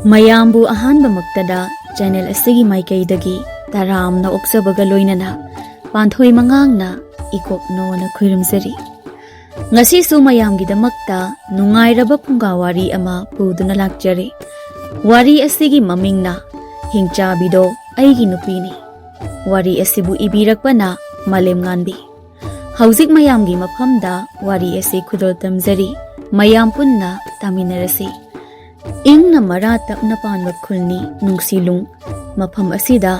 ꯃꯌꯥꯝꯕꯨ ꯑꯍꯥꯟꯕꯃꯛꯇꯗ ꯆꯦꯅꯦꯜ ꯑꯁꯤꯒꯤ ꯃꯥꯏꯀꯩꯗꯒꯤ ꯇꯔꯥꯝꯅ ꯑꯣꯛꯆꯕꯒ ꯂꯣꯏꯅꯅ ꯄꯥꯟꯊꯣꯏ ꯃꯉꯥꯡꯅ ꯏꯀꯣꯛꯅꯣꯅ ꯈꯨꯔꯨꯝꯖꯔꯤ꯫ ꯉꯁꯤꯁꯨ ꯃꯌꯥꯝꯒꯤꯗꯃꯛꯇ ꯅꯨꯡꯉꯥꯏꯔꯕ ꯐꯨꯡꯒꯥ ꯋꯥꯔꯤ ꯑꯃ ꯄꯨꯗꯨꯅ ꯂꯥꯛꯆꯔꯤ꯫ ꯋꯥꯔꯤ ꯑꯁꯤꯒꯤ ꯃꯃꯤꯡꯅ ꯍꯤꯡꯆꯥꯕꯤꯗꯣ ꯑꯩꯒꯤ ꯅꯨꯄꯤꯅꯤ꯫ ꯋꯥꯔꯤ ꯑꯁꯤꯕꯨ ꯏꯕꯤꯔꯛꯄꯅ ꯃꯥꯂꯦꯝꯉꯥꯟꯕꯤ꯫ ꯍꯧꯖꯤꯛ ꯃꯌꯥꯝꯒꯤ ꯃꯐꯝꯗ ꯋꯥꯔꯤ ꯑꯁꯤ ꯈꯨꯗꯣꯜ ꯇꯝꯖꯔꯤ꯫ ꯃꯌꯥꯝ ꯄꯨꯟꯅ ꯇꯥꯃꯤꯟꯅꯔꯁꯤ꯫ ꯏꯪꯅ ꯃꯔꯥ ꯇꯞꯅ ꯄꯥꯟꯕ ꯈꯨꯜꯅꯤ ꯅꯨꯡꯁꯤꯂꯨꯡ꯫ ꯃꯐꯝ ꯑꯁꯤꯗ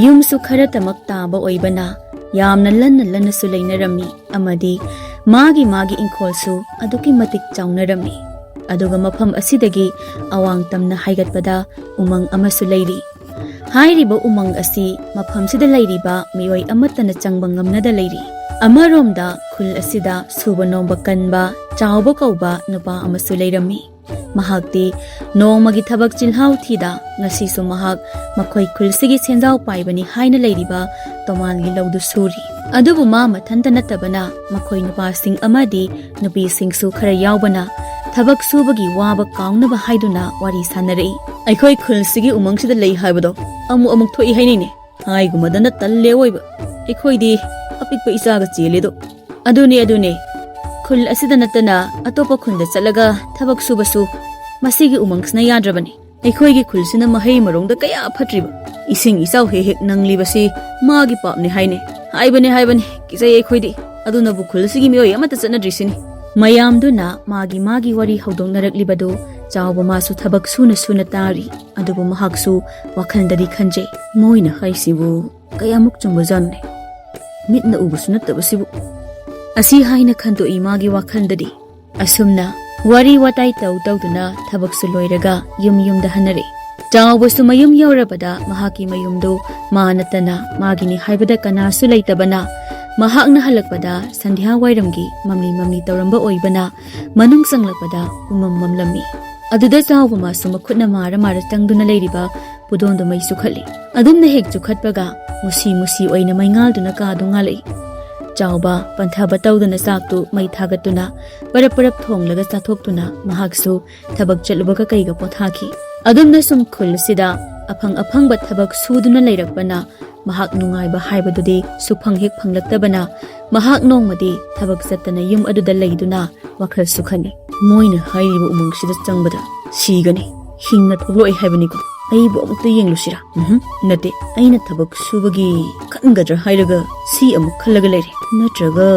ꯌꯨꯝꯁꯨ ꯈꯔꯇꯃꯛ ꯇꯥꯕ ꯑꯣꯏꯕꯅ ꯌꯥꯝꯅ ꯂꯟꯅ ꯂꯟꯅꯁꯨ ꯂꯩꯅꯔꯝꯃꯤ ꯑꯃꯗꯤ ꯃꯥꯒꯤ ꯏꯪꯈꯣꯜꯁꯨ ꯑꯗꯨꯛꯀꯤ ꯃꯇꯤꯛ ꯆꯥꯎꯅꯔꯝꯃꯤ꯫ ꯑꯗꯨꯒ ꯃꯐꯝ ꯑꯁꯤꯗꯒꯤ ꯑꯋꯥꯡ ꯇꯝꯅ ꯍꯥꯏꯒꯠꯄꯗ ꯎꯃꯪ ꯑꯃꯁꯨ ꯂꯩꯔꯤ꯫ ꯍꯥꯏꯔꯤꯕ ꯎꯃꯪ ꯑꯁꯤ ꯃꯐꯝꯁꯤꯗ ꯂꯩꯔꯤꯕ ꯃꯤꯑꯣꯏ ꯑꯃꯠꯇꯅ ꯆꯪꯕ ꯉꯝꯅꯗ ꯂꯩꯔꯤ꯫ ꯑꯃꯔꯣꯝꯗ ꯈꯨꯜ ꯑꯁꯤꯗ ꯁꯨꯕ ꯅꯣꯝꯕ ꯀꯟꯕ ꯆꯥꯎꯕ ꯀꯧꯕ ꯅꯨꯄꯥ ꯑꯃꯁꯨ ꯂꯩꯔꯝꯃꯤ꯫ ꯃꯍꯥꯛꯇꯤ ꯅꯣꯡꯃꯒꯤ ꯊꯕꯛ ꯆꯤꯜꯍꯥꯎ ꯊꯤꯗ ꯉꯁꯤꯁꯨ ꯃꯍꯥꯛ ꯃꯈꯣꯏ ꯈꯨꯜꯁꯤꯒꯤ ꯁꯦꯟꯖꯥꯎ ꯄꯥꯏꯕꯅꯤ ꯍꯥꯏꯅ ꯂꯩꯔꯤꯕ ꯇꯣꯃꯥꯟꯒꯤ ꯂꯧꯗꯨ ꯁꯨꯔꯤ꯫ ꯑꯗꯨꯕꯨ ꯃꯥ ꯃꯊꯟꯇ ꯅꯠꯇꯕꯅ ꯃꯈꯣꯏ ꯅꯨꯄꯥꯁꯤꯡ ꯑꯃꯗꯤ ꯅꯨꯄꯤꯁꯤꯡꯁꯨ ꯈꯔ ꯌꯥꯎꯕꯅ ꯊꯕꯛ ꯁꯨꯕꯒꯤ ꯋꯥꯕ ꯀꯥꯎꯅꯕ ꯍꯥꯏꯗꯨꯅ ꯋꯥꯔꯤ ꯁꯥꯟꯅꯔꯛꯏ꯫ ꯑꯩꯈꯣꯏ ꯈꯨꯜꯁꯤꯒꯤ ꯎꯃꯪꯁꯤꯗ ꯂꯩ ꯍꯥꯏꯕꯗꯣ ꯑꯃꯨꯛ ꯊꯣꯛꯏ ꯍꯥꯏꯅꯩꯅꯦ꯫ ꯍꯥꯏꯒꯨꯝꯕꯗꯅ ꯇꯜꯂꯦ ꯑꯣꯏꯕ꯫ ꯑꯩꯈꯣꯏꯗꯤ ꯑꯄꯤꯛꯄ ꯏꯆꯥꯒ ꯆꯦꯜꯂꯦꯗꯣ꯫ ꯑꯗꯨꯅꯦ ꯈꯨꯜ ꯑꯁꯤꯗ ꯅꯠꯇꯅ ꯑꯇꯣꯞꯄ ꯈꯨꯜꯗ ꯆꯠꯂꯒ ꯊꯕꯛ ꯁꯨꯕꯁꯨ ꯃꯁꯤꯒꯤ ꯎꯃꯪꯁꯤꯅ ꯌꯥꯗ꯭ꯔꯕꯅꯤ꯫ ꯑꯩꯈꯣꯏꯒꯤ ꯈꯨꯜꯁꯤꯅ ꯃꯍꯩ ꯃꯔꯣꯡꯗ ꯀꯌా ꯐꯠꯇ꯭ꯔꯤꯕ꯫ ꯏꯁꯤꯡ ꯏꯆꯥꯎ ꯍꯦꯛ ꯅꯪꯂꯤꯕꯁꯤ ꯃꯥꯒꯤ ꯄꯥꯞꯅꯤ ꯍꯥꯏꯅꯦ꯫ ꯍꯥꯏꯕꯅꯤ ꯀꯤꯖꯩ ꯑꯩꯈꯣꯏꯗꯤ꯫ ꯑꯗꯨꯅꯕꯨ ꯈꯨꯜꯁꯤꯒꯤ ꯃꯤꯑꯣꯏ ꯑꯃꯠꯇ ꯆꯠꯅꯗ꯭ꯔꯤꯁꯤꯅꯤ꯫ ꯃꯌꯥꯝꯗꯨꯅ ꯃꯥꯒꯤ ꯋꯥꯔꯤ ꯍꯧꯗꯣꯛꯅꯔꯛꯂꯤꯕꯗꯨ ꯆꯥꯎꯕ ꯃꯥꯁꯨ ꯊꯕꯛ ꯁꯨꯅ ꯇꯥꯔꯤ꯫ ꯑꯗꯨꯕꯨ ꯃꯍꯥꯛꯁꯨ ꯋꯥꯈꯜꯗꯗꯤ ꯈꯟꯖꯩ, ꯃꯣꯏꯅ ꯍꯥꯏꯁꯤꯕꯨ ꯀꯌꯥꯃꯨꯛ ꯆꯨꯝꯕꯖꯥꯠꯅꯣꯅꯦ? ꯃꯤꯠꯅ ꯎꯕꯁꯨ ꯅꯠꯇꯕꯁꯤꯕꯨ꯫ ꯑꯁꯤ ꯍꯥꯏꯅ ꯈꯟꯗꯣꯛꯏ ꯃꯥꯒꯤ ꯋꯥꯈꯜꯗꯗꯤ꯫ ꯑꯁꯨꯝꯅ ꯋꯥꯔꯤ ꯋꯥꯇꯥꯏ ꯇꯧꯗꯨꯅ ꯊꯕꯛꯁꯨ ꯂꯣꯏꯔꯒ ꯌꯨꯝꯗ ꯍꯟꯅꯔꯛꯏ꯫ ꯆꯥꯎꯕꯁꯨ ꯃꯌꯨꯝ ꯌꯧꯔꯕꯗ ꯃꯍꯥꯛꯀꯤ ꯃꯌꯨꯝꯗꯨ ꯃꯥ ꯅꯠꯇꯅ ꯃꯥꯒꯤꯅꯤ ꯍꯥꯏꯕꯗ ꯀꯅꯥꯁꯨ ꯂꯩꯇꯕꯅ ꯃꯍꯥꯛꯅ ꯍꯜꯂꯛꯄꯗ ꯁꯟꯙ꯭ꯌꯥ ꯋꯥꯏꯔꯝꯒꯤ ꯃꯝꯂꯤ ꯇꯧꯔꯝꯕ ꯑꯣꯏꯕꯅ ꯃꯅꯨꯡ ꯆꯪꯂꯛꯄꯗ ꯎꯃꯝ ꯃꯝꯂꯝꯃꯤ꯫ ꯑꯗꯨꯗ ꯆꯥꯎꯕ ꯃꯥꯁꯨ ꯃꯈꯨꯠꯅ ꯃꯥꯔ ꯆꯪꯗꯨꯅ ꯂꯩꯔꯤꯕ ꯄꯨꯗꯣꯟꯗꯨ ꯃꯩ ꯆꯨꯈꯠꯂꯤ꯫ ꯑꯗꯨꯝꯅ ꯍꯦꯛ ꯆꯨꯈꯠꯄꯒ ꯃꯨꯁꯤ ꯑꯣꯏꯅ ꯃꯩꯉꯥꯜꯗꯨꯅ ꯀꯥꯗꯨ ꯉꯥꯜꯂꯛꯏ꯫ ꯆꯥꯎꯕ ꯄꯟꯊꯕ ꯇꯧꯗꯅ ꯆꯥꯛꯇꯨ ꯃꯩ ꯊꯥꯒꯠꯇꯨꯅ ꯄꯔꯞ ꯊꯣꯡꯂꯒ ꯆꯥꯊꯣꯛꯇꯨꯅ ꯃꯍꯥꯛꯁꯨ ꯊꯕꯛ ꯆꯠꯂꯨꯕꯒ ꯀꯩꯒ ꯄꯣꯊꯥꯈꯤ꯫ ꯑꯗꯨꯝꯅ ꯁꯨꯝ ꯈꯨꯜꯁꯤꯗ ꯑꯐꯪꯕ ꯊꯕꯛ ꯁꯨꯗꯨꯅ ꯂꯩꯔꯛꯄꯅ ꯃꯍꯥꯛ ꯅꯨꯡꯉꯥꯏꯕ ꯍꯥꯏꯕꯗꯨꯗꯤ ꯁꯨꯛꯐꯪ ꯍꯦꯛ ꯐꯪꯂꯛꯇꯕꯅ ꯃꯍꯥꯛ ꯅꯣꯡꯃꯗꯤ ꯊꯕꯛ ꯆꯠꯇꯅ ꯌꯨꯝ ꯑꯗꯨꯗ ꯂꯩꯗꯨꯅ ꯋꯥꯈꯜꯁꯨ ꯈꯜꯂꯤ꯫ ꯃꯣꯏꯅ ꯍꯥꯏꯔꯤꯕ ꯎꯃꯪꯁꯤꯗ ꯆꯪꯕꯗ ꯁꯤꯒꯅꯤ, ꯍꯤꯡꯅ ꯊꯣꯛꯂꯛꯑꯣꯏ ꯍꯥꯏꯕꯅꯤꯀꯣ꯫ ꯑꯩꯕꯨ ꯑꯃꯨꯛꯇ ꯌꯦꯡꯂꯨꯁꯤꯔꯥ? ꯅꯠꯇꯦ, ꯑꯩꯅ ꯊꯕꯛ ꯁꯨꯕꯒꯤ ꯈꯟꯒꯗ꯭ꯔꯥ ꯍꯥꯏꯔꯒ ꯁꯤ ꯑꯃꯨꯛ ꯈꯜꯂꯒ ꯂꯩꯔꯦ꯫ ꯅꯠꯇ꯭ꯔꯒ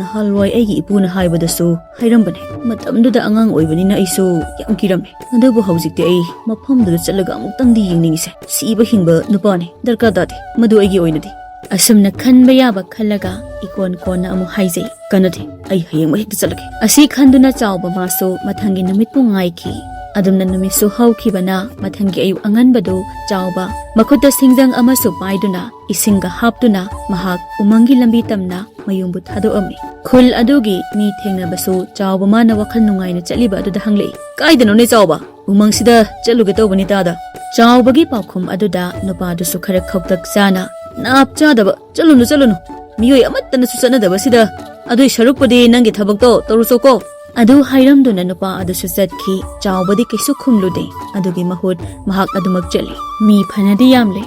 ꯅꯍꯥꯟꯋꯥꯏ ꯑꯩꯒꯤ ꯏꯄꯨꯅ ꯍꯥꯏꯕꯗꯁꯨ ꯍꯥꯏꯔꯝꯕꯅꯦ꯫ ꯃꯇꯝꯗꯨꯗ ꯑꯉꯥꯡ ꯑꯣꯏꯕꯅꯤꯅ ꯑꯩꯁꯨ ꯌꯥꯝ ꯀꯤꯔꯝꯃꯦ꯫ ꯑꯗꯨꯕꯨ ꯍꯧꯖꯤꯛꯇꯤ ꯑꯩ ꯃꯐꯝꯗꯨꯗ ꯆꯠꯂꯒ ꯑꯃꯨꯛꯇꯪꯗꯤ ꯌꯦꯡꯅꯤꯡꯉꯤꯁꯦ꯫ ꯁꯤꯕ ꯍꯤꯡꯕ ꯅꯨꯄꯥꯅꯤ, ꯗꯔꯀꯥꯔ ꯇꯥꯗꯦ ꯃꯗꯨ ꯑꯩꯒꯤ ꯑꯣꯏꯅꯗꯤ꯫ ꯑꯁꯨꯝꯅ ꯈꯟꯕ ꯌꯥꯕ ꯈꯜꯂꯒ ꯀꯣꯟꯅ ꯑꯃꯨꯛ ꯍꯥꯏꯖꯩ, ꯀꯟꯅꯗꯦ, ꯑꯩ ꯍꯌꯦꯡꯃꯛ ꯍꯦꯛꯇ ꯆꯠꯂꯒꯦ꯫ ꯑꯁꯤ ꯈꯟꯗꯨꯅ ꯆꯥꯎꯕ ꯃꯥꯁꯨ ꯃꯊꯪꯒꯤ ꯅꯨꯃꯤꯠꯄꯨ ꯉꯥꯏꯈꯤ꯫ ꯑꯗꯨꯝꯅ ꯅꯨꯃꯤꯠꯁꯨ ꯍꯧꯈꯤꯕꯅ ꯃꯊꯪꯒꯤ ꯑꯌꯨꯛ ꯑꯉꯟꯕꯗꯨ ꯆꯥꯎꯕ ꯃꯈꯨꯠꯇ ꯁꯤꯡꯖꯪ ꯑꯃꯁꯨ ꯄꯥꯏꯗꯨꯅ ꯏꯁꯤꯡꯒ ꯍꯥꯞꯇꯨꯅ ꯃꯍꯥꯛ ꯎꯃꯪꯒꯤ ꯂꯝꯕꯤ ꯇꯝꯅ ꯃꯌꯨꯝꯕꯨ ꯊꯥꯗꯣꯛꯑꯝꯃꯤ꯫ ꯈꯨꯜ ꯑꯗꯨꯒꯤ ꯃꯤ ꯊꯦꯡꯅꯕꯁꯨ ꯆꯥꯎꯕ ꯃꯥꯅ ꯋꯥꯈꯜ ꯅꯨꯡꯉꯥꯏꯅ ꯆꯠꯂꯤꯕ ꯑꯗꯨꯗ ꯍꯪꯂꯛꯏ, ꯀꯥꯏꯗꯅꯣꯅꯦ ꯆꯥꯎꯕ? ꯎꯃꯪꯁꯤꯗ ꯆꯠꯂꯨꯒꯦ ꯇꯧꯕꯅꯤ ꯇꯥꯗ꯫ ꯆꯥꯎꯕꯒꯤ ꯄꯥꯎꯈꯨꯝ ꯑꯗꯨꯗ ꯅꯨꯄꯥꯗꯨꯁꯨ ꯈꯔ ꯈꯧꯇꯛ ꯆꯥꯅ, ꯅꯥꯞ ꯆꯥꯗꯕ, ꯆꯠꯂꯨꯅꯨ, ꯃꯤꯑꯣꯏ ꯑꯃꯠꯇꯅꯁꯨ ꯆꯠꯅꯗꯕꯁꯤꯗ, ꯑꯗꯨꯏ ꯁꯔꯨꯛꯄꯨꯗꯤ ꯅꯪꯒꯤ ꯊꯕꯛꯇꯣ ꯇꯧꯔꯨꯆꯣꯀꯣ꯫ ꯑꯗꯨ ꯍꯥꯏꯔꯝꯗꯨꯅ ꯅꯨꯄꯥ ꯑꯗꯨꯁꯨ ꯆꯠꯈꯤ꯫ ꯆꯥꯎꯕꯗꯤ ꯀꯩꯁꯨ ꯈꯨꯝꯂꯨꯗꯦ꯫ ꯑꯗꯨꯒꯤ ꯃꯍꯨꯠ ꯃꯍꯥꯛ ꯑꯗꯨꯃꯛ ꯆꯠꯂꯤ꯫ ꯃꯤ ꯐꯅꯗꯤ ꯌꯥꯝꯂꯦ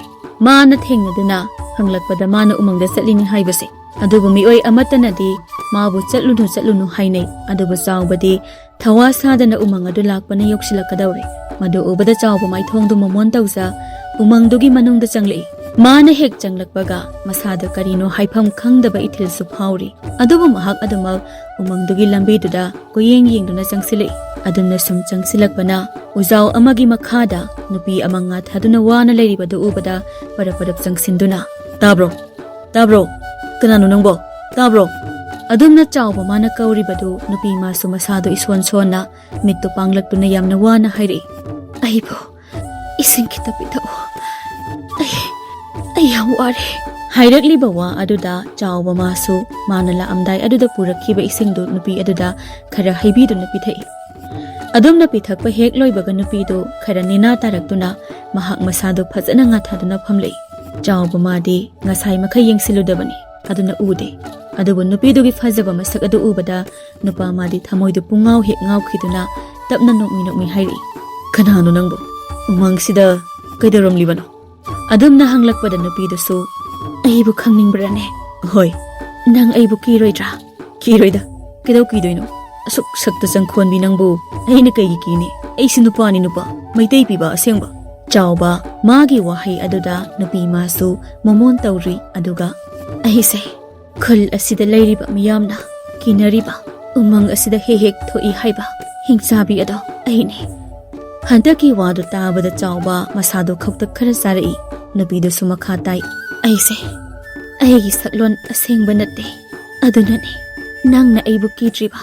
ꯃꯥꯅ ꯊꯦꯡꯅꯗꯨꯅ ꯍꯪꯂꯛꯄꯗ ꯃꯥꯅ ꯎꯃꯪꯗ ꯆꯠꯂꯤꯅꯤ ꯍꯥꯏꯕꯁꯦ꯫ ꯑꯗꯨꯕꯨ ꯃꯤꯑꯣꯏ ꯑꯃꯠꯇꯅꯗꯤ ꯃꯥꯕꯨ ꯆꯠꯂꯨꯅꯨ ꯍꯥꯏꯅꯩ꯫ ꯑꯗꯨꯕꯨ ꯆꯥꯎꯕꯗꯤ ꯊꯋꯥ ꯁꯥꯗꯅ ꯎꯃꯪ ꯑꯗꯨ ꯂꯥꯛꯄꯅ ꯌꯧꯁꯤꯜꯂꯛꯀꯗꯧꯔꯦ꯫ ꯃꯗꯨ ꯎꯕꯗ ꯆꯥꯎꯕ ꯃꯥꯏꯊꯣꯡꯗꯨ ꯃꯃꯣꯟ ꯇꯧꯖ ꯎꯃꯪꯗꯨꯒꯤ ꯃꯅꯨꯡꯗ ꯆꯪꯂꯛꯏ꯫ ꯃꯥꯅ ꯍꯦꯛ ꯆꯪꯂꯛꯄꯒ ꯃꯁꯥꯗ ꯀꯔꯤꯅꯣ ꯍꯥꯏꯐꯝ ꯈꯪꯗꯕ ꯏꯊꯤꯜꯁꯨ ꯐꯥꯎꯔꯤ꯫ ꯑꯗꯨꯕꯨ ꯃꯍꯥꯛ ꯑꯗꯨꯃꯛ ꯎꯃꯪꯗꯨꯒꯤ ꯂꯝꯕꯤꯗꯨꯗ ꯀꯣꯌꯦꯡꯗꯨꯅ ꯆꯪꯁꯤꯜꯂꯛꯏ꯫ ꯑꯗꯨꯝꯅ ꯁꯨꯝ ꯆꯪꯁꯤꯜꯂꯛꯄꯅ ꯎꯖꯥꯎ ꯑꯃꯒꯤ ꯃꯈꯥꯗ ꯅꯨꯄꯤ ꯑꯃ ꯉꯥꯊꯗꯨꯅ ꯋꯥꯅ ꯂꯩꯔꯤꯕꯗꯨ ꯎꯕꯗ ꯄꯔꯞ ꯆꯪꯁꯤꯟꯗꯨꯅ, ꯇꯥꯕ꯭ꯔꯣ? ꯀꯅꯥꯅꯣ ꯅꯪꯕꯣ? ꯇꯥꯕ꯭ꯔꯣ? ꯑꯗꯨꯝꯅ ꯆꯥꯎꯕ ꯃꯥꯅ ꯀꯧꯔꯤꯕꯗꯨ ꯅꯨꯄꯤ ꯃꯥꯁꯨ ꯃꯁꯥꯗꯨ ꯏꯁꯣꯟꯅ ꯃꯤꯠꯇꯨ ꯄꯥꯡꯂꯛꯇꯨꯅ ꯌꯥꯝꯅ ꯋꯥꯅ ꯍꯥꯏꯔꯛꯏ, ꯑꯩꯕꯨ ꯏꯁꯤꯡ ꯈꯤꯇ ꯄꯤꯊꯛꯎ, ꯑꯩ ꯌꯥꯝ ꯋꯥꯔꯦ꯫ ꯍꯥꯏꯔꯛꯂꯤꯕ ꯋꯥ ꯑꯗꯨꯗ ꯆꯥꯎꯕ ꯃꯥꯁꯨ ꯃꯥꯅ ꯂꯥꯛꯑꯝꯗꯥꯏ ꯑꯗꯨꯗ ꯄꯨꯔꯛꯈꯤꯕ ꯏꯁꯤꯡꯗꯨ ꯅꯨꯄꯤ ꯑꯗꯨꯗ ꯈꯔ ꯍꯩꯕꯤꯗꯨꯅ ꯄꯤꯊꯛꯏ꯫ ꯑꯗꯨꯝꯅ ꯄꯤꯊꯛꯄ ꯍꯦꯛ ꯂꯣꯏꯕꯒ ꯅꯨꯄꯤꯗꯨ ꯈꯔ ꯅꯦꯅꯥ ꯇꯥꯔꯛꯇꯨꯅ ꯃꯍꯥꯛ ꯃꯁꯥꯗꯨ ꯐꯖꯅ ꯉꯥꯊꯗꯨꯅ ꯐꯝꯂꯛꯏ꯫ ꯆꯥꯎꯕ ꯃꯥꯗꯤ ꯉꯁꯥꯏ ꯃꯈꯩ ꯌꯦꯡꯁꯤꯜꯂꯨꯗꯕꯅꯤ, ꯑꯗꯨꯅ ꯎꯗꯦ꯫ ꯑꯗꯨꯕꯨ ꯅꯨꯄꯤꯗꯨꯒꯤ ꯐꯖꯕ ꯃꯁꯛ ꯑꯗꯨ ꯎꯕꯗ ꯅꯨꯄꯥ ꯃꯥꯗꯤ ꯊꯃꯣꯏꯗꯨ ꯄꯨꯡꯉꯥꯎ ꯍꯦꯛ ꯉꯥꯎꯈꯤꯗꯨꯅ ꯇꯞꯅ ꯅꯣꯛꯃꯤ ꯍꯥꯏꯔꯛꯏ, ꯀꯅꯥꯅꯣ ꯅꯪꯕꯨ? ꯎꯃꯪꯁꯤꯗ ꯀꯩꯗꯧꯔꯝꯂꯤꯕꯅꯣ? ꯑꯗꯨꯝꯅ ꯍꯪꯂꯛꯄꯗ ꯅꯨꯄꯤꯗꯨꯁꯨ ꯑꯩꯕꯨ ꯈꯪꯅꯤꯡꯕ꯭ꯔꯅꯦ? ꯍꯣꯏ, ꯅꯪ ꯑꯩꯕꯨ ꯀꯤꯔꯣꯏꯗ꯭ꯔꯥ? ꯀꯤꯔꯣꯏꯗ, ꯀꯩꯗꯧ ꯀꯤꯗꯣꯏꯅꯣ? ꯑꯁꯨꯛ ꯁꯛꯇ ꯆꯪꯈꯣꯟꯕꯤ ꯅꯪꯕꯨ ꯑꯩꯅ ꯀꯩꯒꯤ ꯀꯤꯅꯤ? ꯑꯩꯁꯨ ꯅꯨꯄꯥꯅꯤ ꯅꯨꯄꯥ, ꯃꯩꯇꯩ ꯄꯤꯕ ꯑꯁꯦꯡꯕ꯫ ꯆꯥꯎꯕ ꯃꯥꯒꯤ ꯋꯥꯍꯩ ꯑꯗꯨꯗ ꯅꯨꯄꯤ ꯃꯥꯁꯨ ꯃꯃꯣꯟ ꯇꯧꯔꯤ ꯑꯗꯨꯒ ꯑꯩꯁꯦ ꯈꯨꯜ ꯑꯁꯤꯗ ꯂꯩꯔꯤꯕ ꯃꯤꯌꯥꯝꯅ ꯀꯤꯅꯔꯤꯕ ꯎꯃꯪ ꯑꯁꯤꯗ ꯍꯦꯛ ꯊꯣꯛꯏ ꯍꯥꯏꯕ ꯍꯤꯡꯆꯥꯕꯤ ꯑꯗꯣ ꯑꯩꯅꯦ꯫ ꯍꯟꯗꯛꯀꯤ ꯋꯥꯗꯨ ꯇꯥꯕꯗ ꯆꯥꯎꯕ ꯃꯁꯥꯗꯣ ꯈꯧꯇꯛ ꯈꯔ ꯆꯥꯔꯛꯏ꯫ ꯅꯨꯄꯤꯗꯨꯁꯨ ꯃꯈꯥ ꯇꯥꯏ, ꯑꯩꯁꯦ ꯑꯩꯒꯤ ꯁꯛꯂꯣꯟ ꯑꯁꯦꯡꯕ ꯅꯠꯇꯦ, ꯑꯗꯨꯅꯅꯦ ꯅꯪꯅ ꯑꯩꯕꯨ ꯀꯤꯗ꯭ꯔꯤꯕ꯫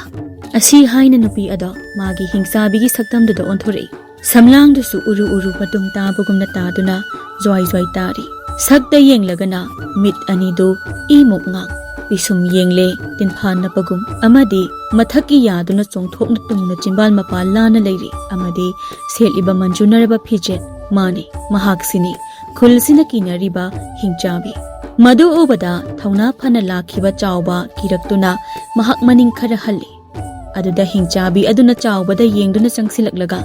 ꯑꯁꯤ ꯍꯥꯏꯅ ꯅꯨꯄꯤ ꯑꯗꯣ ꯃꯥꯒꯤ ꯍꯤꯡꯆꯥꯕꯤꯒꯤ ꯁꯛꯇꯝꯗꯨꯗ ꯑꯣꯟꯊꯣꯔꯛꯏ꯫ ꯁꯝꯂꯥꯡꯗꯨꯁꯨ ꯎꯔꯨ ꯎꯔꯨ ꯃꯇꯨꯝ ꯇꯥꯕꯒꯨꯝꯅ ꯇꯥꯗꯨꯅ ꯖ꯭ꯋꯥꯏ ꯖ꯭ꯋꯥꯏ ꯇꯥꯔꯤ꯫ ꯁꯛꯇ ꯌꯦꯡꯂꯒꯅ ꯃꯤꯠ ꯑꯅꯤꯗꯨ ꯏꯃꯨꯛ ꯉꯥꯡ, ꯄꯤꯁꯨꯝ ꯌꯦꯡꯂꯦ ꯇꯤꯟꯐꯥ ꯅꯞꯄꯒꯨꯝ, ꯑꯃꯗꯤ ꯃꯊꯛꯀꯤ ꯌꯥꯗꯨꯅ ꯆꯣꯡꯊꯣꯛꯅ ꯇꯨꯡꯅ ꯆꯤꯝꯕꯥꯜ ꯃꯄꯥ ꯂꯥꯟꯅ ꯂꯩꯔꯤ, ꯑꯃꯗꯤ ꯁꯦꯠꯂꯤꯕ ꯃꯟꯖꯨꯅꯔꯕ ꯐꯤꯖꯦꯠ ꯃꯥꯅꯤ, ꯃꯍꯥꯛꯁꯤꯅꯤ ꯈꯨꯜꯁꯤꯅ ꯀꯤꯅꯔꯤꯕ ꯍꯤꯡꯆꯥꯕꯤ꯫ ꯃꯗꯨ ꯎꯕꯗ ꯊꯧꯅꯥ ꯐꯅ ꯂꯥꯛꯈꯤꯕ ꯆꯥꯎꯕ ꯀꯤꯔꯛꯇꯨꯅ ꯃꯍꯥꯛ ꯃꯅꯤꯡ ꯈꯔ ꯍꯜꯂꯤ꯫ ꯑꯗꯨꯗ ꯍꯤꯡꯆꯥꯕꯤ ꯑꯗꯨꯅ ꯆꯥꯎꯕꯗ ꯌꯦꯡꯗꯨꯅ ꯆꯪꯁꯤꯜꯂꯛꯂꯒ,